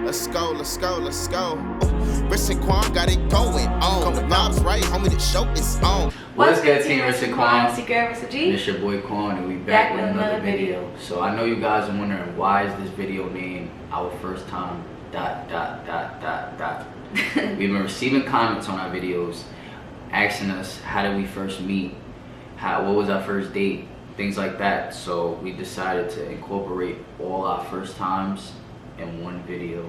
Let's go, let's go, let's go. Rich and Quan got it going on. The vibes right, homie, the show is on. What's good, team? Rich and Quan. It's your girl, Mr. G. It's your boy Quan, and we back with another video. So I know you guys are wondering, why is this video named Our First Time ... We've been receiving comments on our videos asking us, how did we first meet? What was our first date? Things like that. So we decided to incorporate all our first times in one video.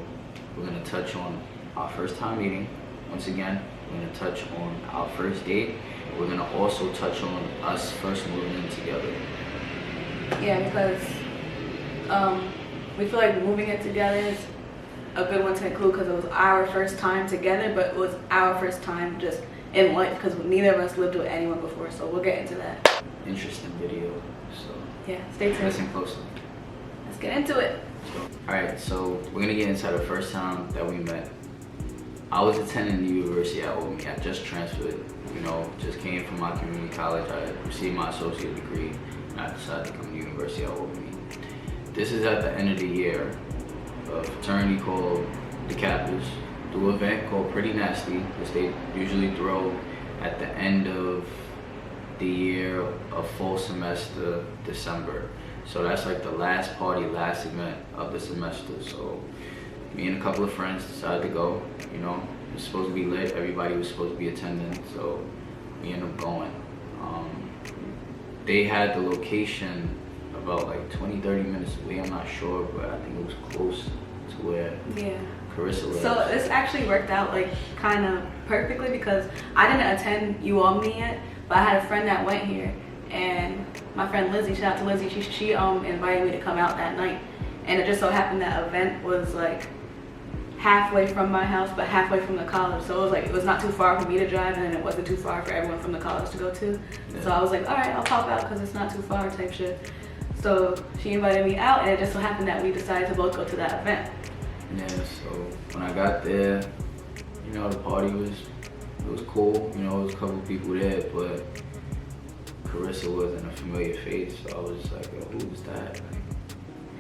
We're gonna touch on our first time meeting. Once again, we're gonna touch on our first date. We're gonna also touch on us first moving in together. Yeah, because we feel like moving in together is a good one to include because it was our first time together, but it was our first time just in life because neither of us lived with anyone before. So we'll get into that. Interesting video. So yeah, stay tuned. Listen closely. Let's get into it. Alright, so we're gonna get inside the first time that we met. I was attending the University at Old Me. I just transferred, just came from my community college. I received my associate degree and I decided to come to the University at Old Me. This is at the end of the year. A fraternity called the Kappas do an event called Pretty Nasty, which they usually throw at the end of the year, a full semester, December. So that's like the last party, last event of the semester. So me and a couple of friends decided to go. It was supposed to be lit. Everybody was supposed to be attending. So we ended up going. They had the location about like 20-30 minutes away. I'm not sure, but I think it was close to where Carissa lives. So this actually worked out like kind of perfectly because I didn't attend UOMNI yet, but I had a friend that went here. And my friend Lizzie, shout out to Lizzie, she invited me to come out that night. And it just so happened that event was like halfway from my house, but halfway from the college. So it was not too far for me to drive, and then it wasn't too far for everyone from the college to go to. Yeah. So I was like, all right, I'll pop out because it's not too far type shit. So she invited me out, and it just so happened that we decided to both go to that event. Yeah, so when I got there, the party was cool. There was a couple people there, but Carissa wasn't a familiar face, so I was like, yo, who was that? Like,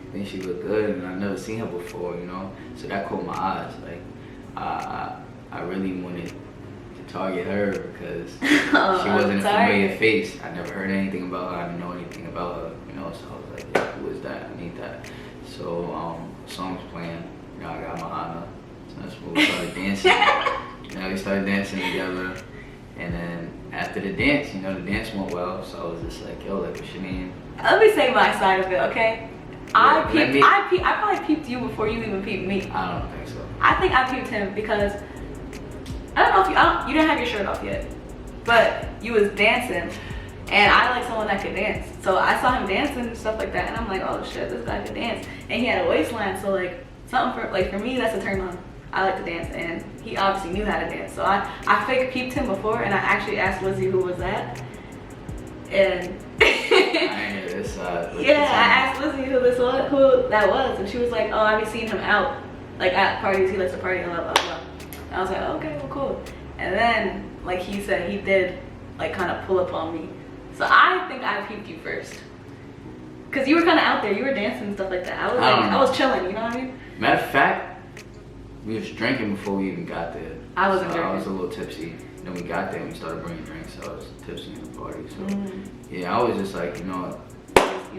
I think she looked good, and I've never seen her before, So that caught my eyes. Like, I really wanted to target her because she wasn't a familiar face. I never heard anything about her. I didn't know anything about her, So I was like, yeah, who is that? I need that. So the song was playing. I got Mahana. So that's when we started dancing. We started dancing together. And then after the dance, the dance went well, so I was just like, yo, like, what's your name? Let me say my side of it, okay? I probably peeped you before you even peeped me. I don't think so. I think I peeped him because, I don't know if you didn't have your shirt off yet, but you was dancing, and I like someone that could dance. So I saw him dancing and stuff like that, and I'm like, oh shit, this guy could dance. And he had a waistline, so like, something for me, that's a turn on. I like to dance, and he obviously knew how to dance. So I fake peeped him before, and I actually asked Lizzie who was that. And I asked Lizzie who that was, and she was like, oh, I've been seeing him out, like at parties, he likes to party, blah, blah, blah. And I was like, oh, okay, well, cool. And then, like he said, he did, like, kind of pull up on me. So I think I peeped you first. Because you were kind of out there, you were dancing and stuff like that. I was chilling, you know what I mean? Matter of fact, we was drinking before we even got there. I wasn't drinking. I was a little tipsy. Then we got there and we started bringing drinks, so I was tipsy in the party. So yeah, I was just like, you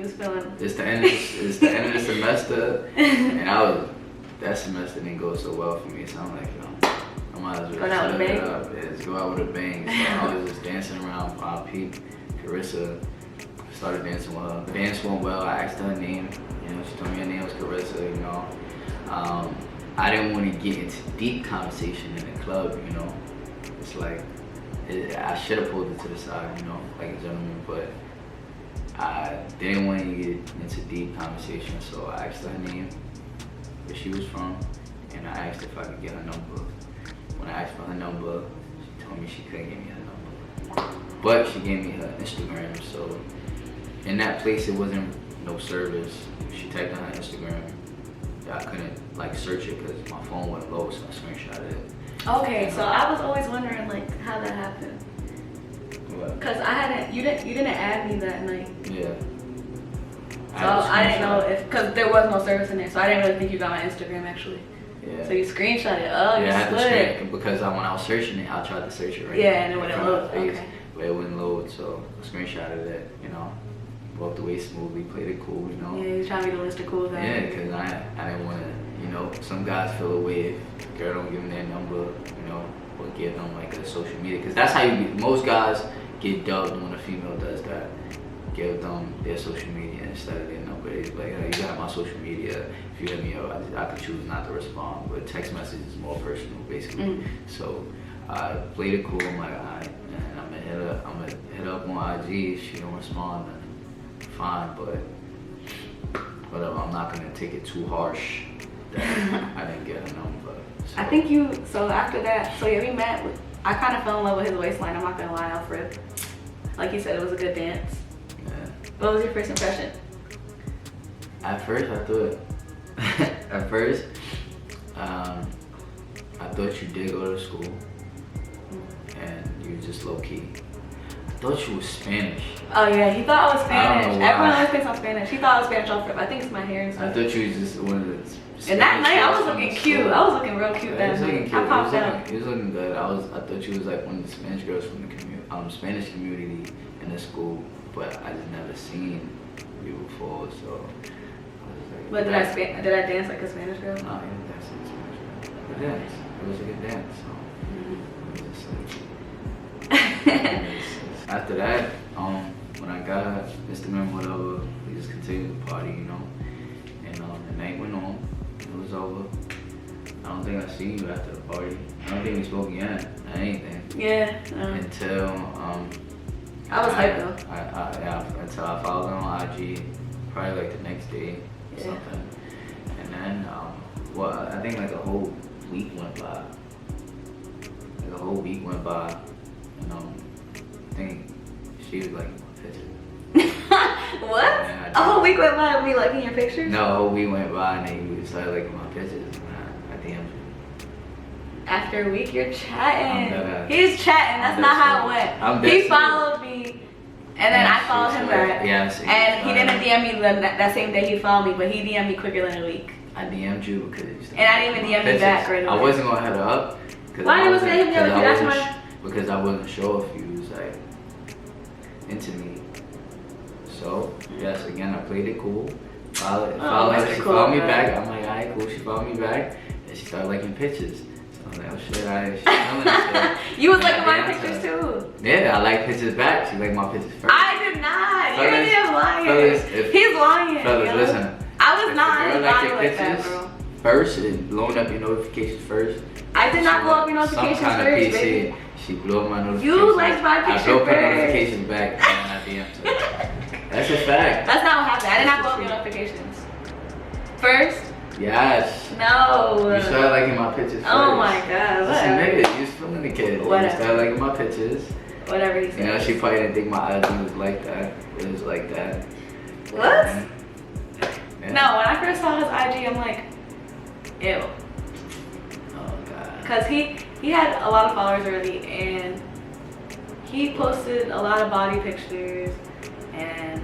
was feeling. It's the end of the semester, and that semester didn't go so well for me. So I'm like, I might as well shut it up. Yeah, just go out with a bang. So I was just dancing around. I peeped Carissa, started dancing with her. The dance went well. I asked her name. She told me her name was Carissa. I didn't want to get into deep conversation in the club, It's like, I should have pulled it to the side, like a gentleman, but I didn't want to get into deep conversation, so I asked her name, where she was from, and I asked if I could get her number. When I asked for her number, she told me she couldn't give me her number, but she gave me her Instagram, so in that place it wasn't no service. She typed in her Instagram. I couldn't search it because my phone went low, so I screenshotted it. Okay, so I was always wondering how that happened. What? Cause you didn't add me that night. Yeah. So I didn't know cause there was no service in there, so I didn't really think you got my Instagram actually. Yeah. So you screenshot it. Oh, Yeah, I you had to slid. screen because when I was searching it, I tried to search it right. Yeah, and it wouldn't load. Face, Okay. but it wouldn't load, so I screenshotted it. You know, walked away smoothly, played it cool. You know. Yeah, you trying to be the Mr. Cool guy. Yeah, because I didn't want to, you know, some guys feel away if a girl don't give them their number, you know, or give them like a social media. Because that's how you get, most guys get dubbed when a female does that. Give them their social media instead of their number. It's like, hey, you got my social media. If you hit me up, I could choose not to respond. But text message is more personal, basically. So I played it cool. I'm like, alright, man, I'm gonna hit up on IG. If she don't respond, then fine. But I'm not gonna take it too harsh that I didn't get a number. So. I think you, so after that, so yeah, we met, I kind of fell in love with his waistline, I'm not gonna lie, Alfred. Like you said, it was a good dance. Yeah. What was your first impression? At first, I thought you did go to school and you were just low key. I thought you was Spanish. Oh yeah, he thought I was Spanish. I don't know why. Everyone always thinks I'm Spanish. He thought I was Spanish off rip. I think it's my hair and I stuff. thought you was just one of the Spanish And that night I was girls from looking the cute. school. I was looking real cute Yeah, that he was looking night. cute. I popped out. He was looking good. I thought you was like one of the Spanish girls from the Spanish community in the school, but I just never seen you before, so. I was like, But did I dance like a Spanish girl? No, I didn't dance like a Spanish girl. Good dance. It was a good dance. So. It was just like, after that, when I got Instagram, whatever, we just continued the party, you know. And the night went on. It was over. I don't think I seen you after the party. I don't think we spoke again or anything. Yeah. Until I was hyped though. Until I followed her on IG, probably like the next day or Yeah. something. And then, I think like a whole week went by. And I think she was liking my picture. What? Yeah, A whole week went by of me liking your pictures? No, a whole week went by and then you started liking my pictures. And I DM'd you. After a week, you're I'm chatting. dead ass. He's chatting. That's I'm not dead how it serious. went. I'm dead He serious. followed me, and then I followed him back. Yes. And he didn't DM me that same day he followed me, but he DM'd me quicker than a week. I DM'd you because you And I didn't even DM you back right away. I wasn't gonna hit her up. Why you wasn't hitting me up if you asked my- Because I wasn't sure if you was like into me. So yes, again I played it cool. She Mr. Cool, followed me man. back. I'm like, alright, cool. She followed me back, and she started liking pictures. So I was like, oh shit, she's feeling this shit. You was And I liking my DM'd pictures her. too. Yeah, I like pictures back. She liked my pictures first. I did not. You're Fellas, a liar. fellas, He's lying. Fellas, yo. listen. I was If not the girl lying like your like that, pictures bro. first and blowing up your notifications first. I did not blow up your Some notifications kind of first, PC. baby. She blew up my notifications. You liked my I picture broke her first. notifications back and I DM'd her. That's a fact. That's not what happened. I did not blow up your notifications. First? Yes. No. You started liking my pictures first. Oh my god. Listen, Whatever. nigga, you was feeling the kid. You Whatever. started liking my pictures. Whatever he said. You know, she probably didn't think my IG was like that. It was like that. What? Yeah. No, when I first saw his IG, I'm like, ew. Oh god. Cause he had a lot of followers already, and he posted a lot of body pictures and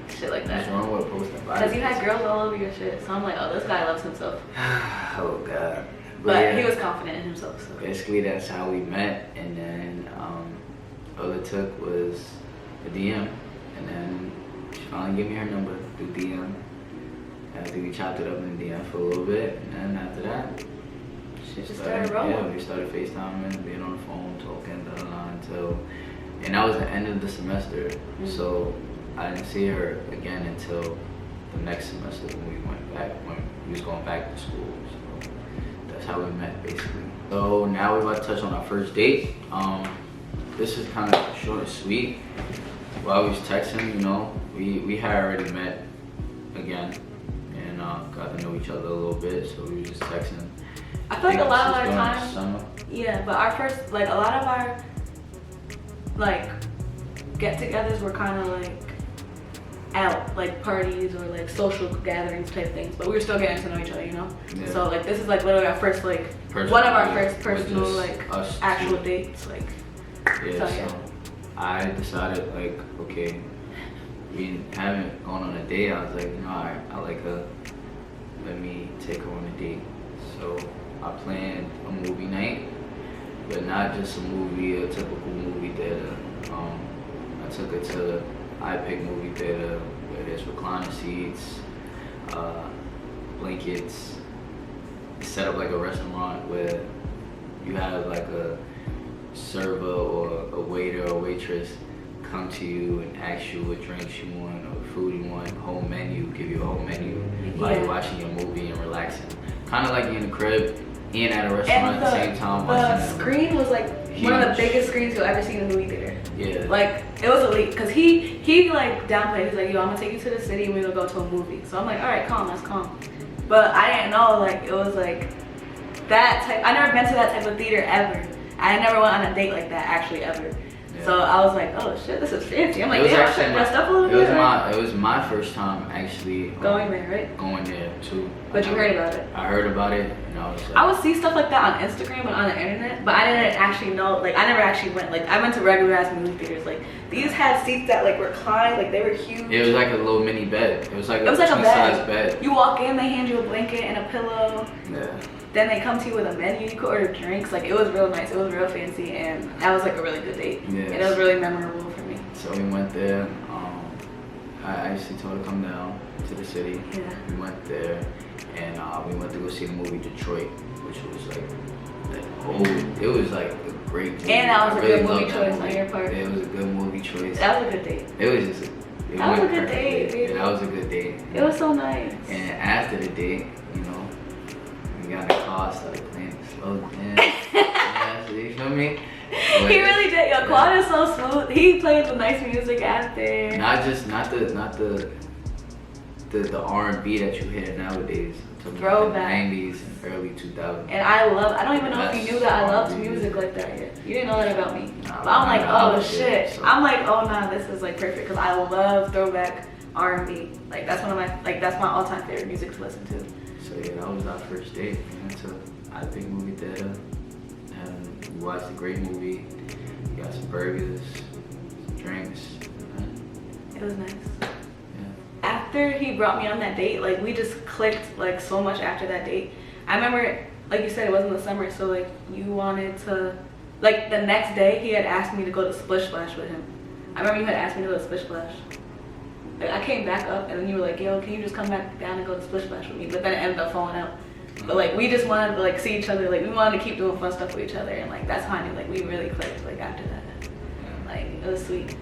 shit like What's that. wrong with posting body? Cause you had girls all over your shit, so I'm like, oh, this guy loves himself. Oh god. But yeah, he was confident in himself. So. basically that's how we met, and then all it took was a DM, and then she finally gave me her number through DM. I think we chopped it up in the DM for a little bit, and then after that, she Just started rolling. Yeah, we started FaceTiming, being on the phone, talking, until, and that was the end of the semester. So I didn't see her again until the next semester when we was going back to school. So that's how we met basically. So now we're about to touch on our first date. This is kind of short and sweet. While we was texting, you know, we had already met again and got to know each other a little bit. So we were just texting. I feel like a lot of our During the time, summer. yeah, but our first, like a lot of our, like, get-togethers were kind of like out, like parties or like social gatherings type things, but we were still getting to know each other, you know? Yeah. So like this is like literally our first like, Personal one of our date first was personal just like us actual two. dates, like. Yeah, So, yeah. so I decided like, okay, we haven't gone on a date. I was like, you know, alright, I like her. Let me take her on a date. So planned a movie night, but not just a movie, a typical movie theater. I took her to iPic movie theater where there's recliner seats, blankets, set up like a restaurant where you have like a server or a waiter or waitress come to you and ask you what drinks you want or food you want, whole menu, give you a whole menu while you're watching your movie and relaxing. Kind of like you're in the crib and at a restaurant at the same time watching the screen was like one of the biggest screens you'll ever see in a movie theater. Yeah. Like, it was elite, because he like downplayed. He's like, yo, I'm gonna take you to the city and we're gonna go to a movie. So I'm like, all right, calm, that's calm. But I didn't know, like, it was like that type. I never been to that type of theater ever. I never went on a date like that, actually, ever. Yeah. So I was like, oh shit, this is fancy. I'm like, damn, I should dressed up a little bit. It was my first time actually going there, right? Going there too. But you heard about it? I heard about it, and I was like, I would see stuff like that on Instagram and on the internet, but I didn't actually know. Like, I never actually went. Like, I went to regular ass movie theaters. Like, these had seats that like reclined, like they were huge. It was like a little mini bed. It was like a twin size bed. You walk in, they hand you a blanket and a pillow. Yeah. Then they come to you with a menu. You could order drinks. Like, it was real nice. It was real fancy, and that was like a really good date. Yes. And it was really memorable for me. So we went there. I actually told her to come down to the city. Yeah. We went there, and we went to go see the movie Detroit, which was like it was like a great movie. And that was a good movie choice on your part. Yeah, it was a good movie choice. That was a good date. It was just that was a good date, baby. Yeah, that was a good date. It was so nice. And after the date, you know, we got in the car, started playing slow dance. Yeah, you feel me? But, he really did. Yo, Quad is so smooth. He played the nice music after. Not the R&B that you hear nowadays. Throwback. 90s and early 2000s. And I don't even know if you knew that I loved music like that yet. You didn't know that about me. But I'm like, oh shit. So. I'm like, oh nah, this is like perfect, because I love throwback R&B. Like, that's one of my, like, that's my all-time favorite music to listen to. So yeah, that was our first date. We went to iPic movie theater and we watched a great movie. We got some burgers, some drinks. It was nice. After he brought me on that date, like, we just clicked like so much after that date. I remember, like you said, it was in the summer, so like you wanted to, like, the next day he had asked me to go to Splish Splash with him. I remember you had asked me to go to Splish Splash. Like, I came back up and then you were like, yo, can you just come back down and go to Splish Splash with me? But then it ended up falling out. But like, we just wanted to like see each other, like we wanted to keep doing fun stuff with each other, and like that's how I knew like we really clicked like after that. Like, it was sweet.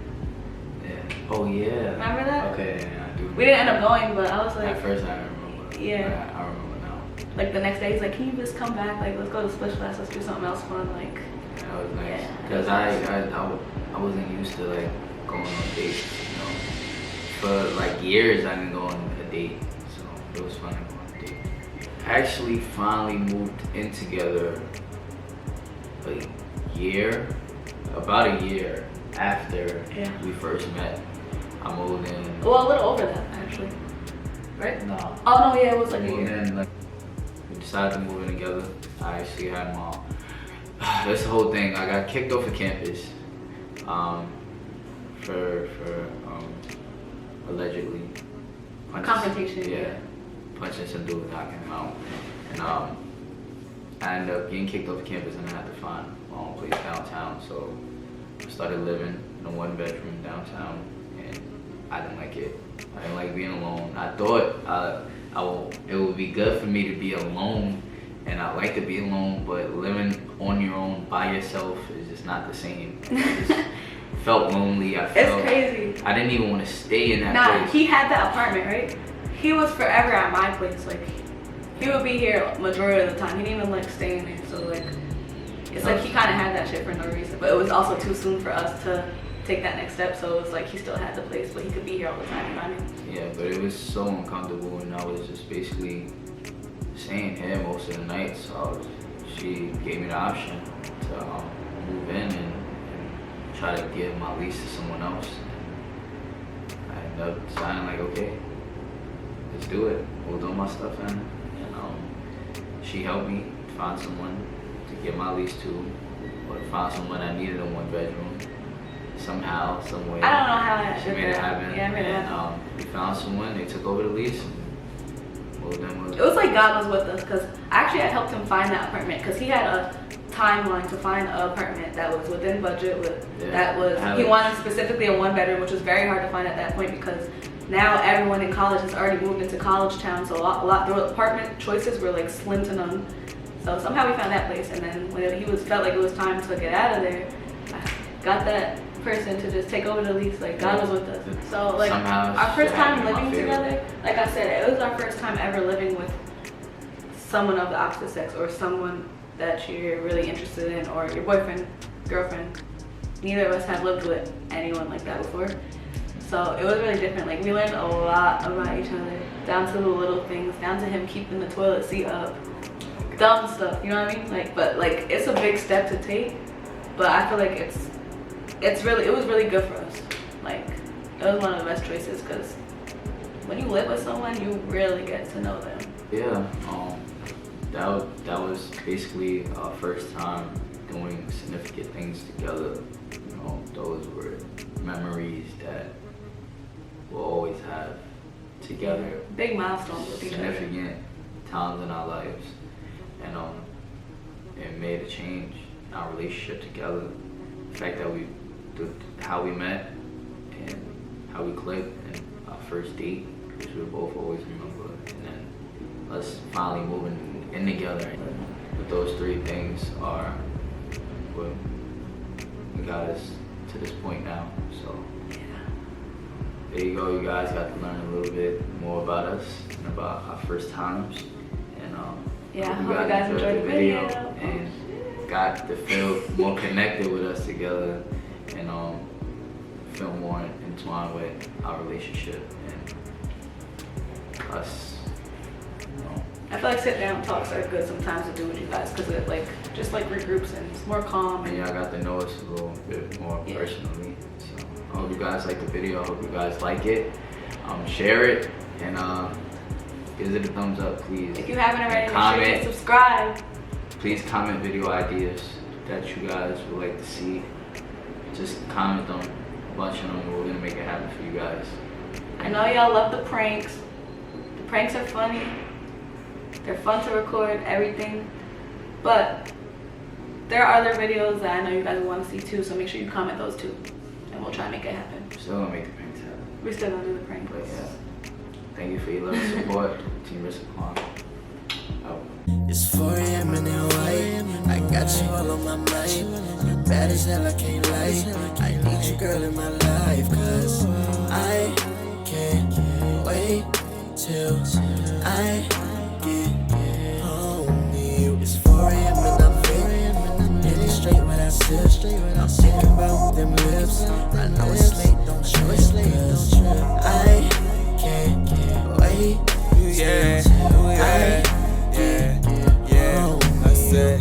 Yeah. Oh yeah. Remember that? Okay, yeah, I do. We didn't end up going, but I was like, at first I remember. Yeah. I remember now. Like, the next day he's like, can you just come back? Like, let's go to Splish Splash. Let's do something else fun. Like, yeah, that was nice. Because I wasn't used to like going on dates. You know, for like years I didn't go on a date, so it was fun to go on a date. Actually, finally moved in together about a year after we first met. I moved in. Well, a little over that, actually. Right? No. Oh, no, yeah, it was like a year. And then, like, we decided to move in together. I actually had my... That's the whole thing. I got kicked off of campus for allegedly confrontation. Yeah. Punching some dude, knocking him out. And I ended up getting kicked off campus and I had to find my own place downtown. So I started living in a 1-bedroom downtown, and I didn't like it. I didn't like being alone. I thought it would be good for me to be alone, and I like to be alone, but living on your own by yourself is just not the same. I just felt lonely. It's crazy. I didn't even want to stay in that place. He had that apartment, right? He was forever at my place. Like, he would be here majority of the time. He didn't even like stay in there. So like, it's like he kind of had that shit for no reason. But it was also too soon for us to take that next step. So it was like he still had the place, but he could be here all the time. You know what I mean? Yeah, but it was so uncomfortable, and I was just basically staying here most of the night. So she gave me the option to move in and try to give my lease to someone else. I ended up deciding like, okay, let's do it. We'll do my stuff in. And she helped me find someone to get my lease to, or find someone I needed a 1-bedroom. Somehow, some way. I don't know how she made it happen. Yeah, I made it happen. We found someone, they took over the lease, and Both them was. It was like God was with us, because actually I helped him find that apartment, because he had a timeline to find an apartment that was within budget. He wanted specifically a 1-bedroom, which was very hard to find at that point, because now everyone in college has already moved into college town, so the apartment choices were like slim to none. So somehow we found that place, and then when felt like it was time to get out of there, I got that person to just take over the lease. Like, God was with us. So like our first time living together, like I said, it was our first time ever living with someone of the opposite sex, or someone that you're really interested in, or your boyfriend, girlfriend. Neither of us have lived with anyone like that before. So it was really different. Like, we learned a lot about each other, down to the little things, down to him keeping the toilet seat up. Dumb stuff, you know what I mean? Like, but like, it's a big step to take, but I feel like it was really good for us. Like, it was one of the best choices, because when you live with someone, you really get to know them. Yeah, that was basically our first time doing significant things together. You know, those were memories that we'll always have together. Big milestones with each other. Significant times in our lives. And it made a change in our relationship together. The fact that how we met and how we clicked, and our first date, which we both always remember, and then us finally moving in together. But those 3 things are what got us to this point now. So there you go, you guys got to learn a little bit more about us and about our first times. And I hope you guys enjoyed the video and got to feel more connected with us together, and feel more entwined with our relationship and us. I feel like sit down talks are good sometimes to do with you guys, because it just regroups and it's more calm. And y'all got to know us a little bit more personally. So I hope you guys like the video. I hope you guys like it. Share it, and give it a thumbs up, please. If you haven't already, make sure you subscribe. Please comment video ideas that you guys would like to see. Just comment them, a bunch of them, and we're gonna make it happen for you guys. I know y'all love the pranks. The pranks are funny. They're fun to record, everything. But there are other videos that I know you guys want to see too, so make sure you comment those too, and we'll try to make it happen. Still gonna make the pranks happen. We're still gonna do the pranks. But yeah, thank you for your love and support, Team Risik Quan. Out. It's 4 a.m. and they're white. I got you all on my mind. You bad as hell, I can't lie. I need you, girl, in my life, 'cause I can't wait till I get home to you. It's 4 a.m. and I'm feeling really straight when I sip. I'm thinking about them lips. I know it's late, don't trip. I can't wait. Yeah.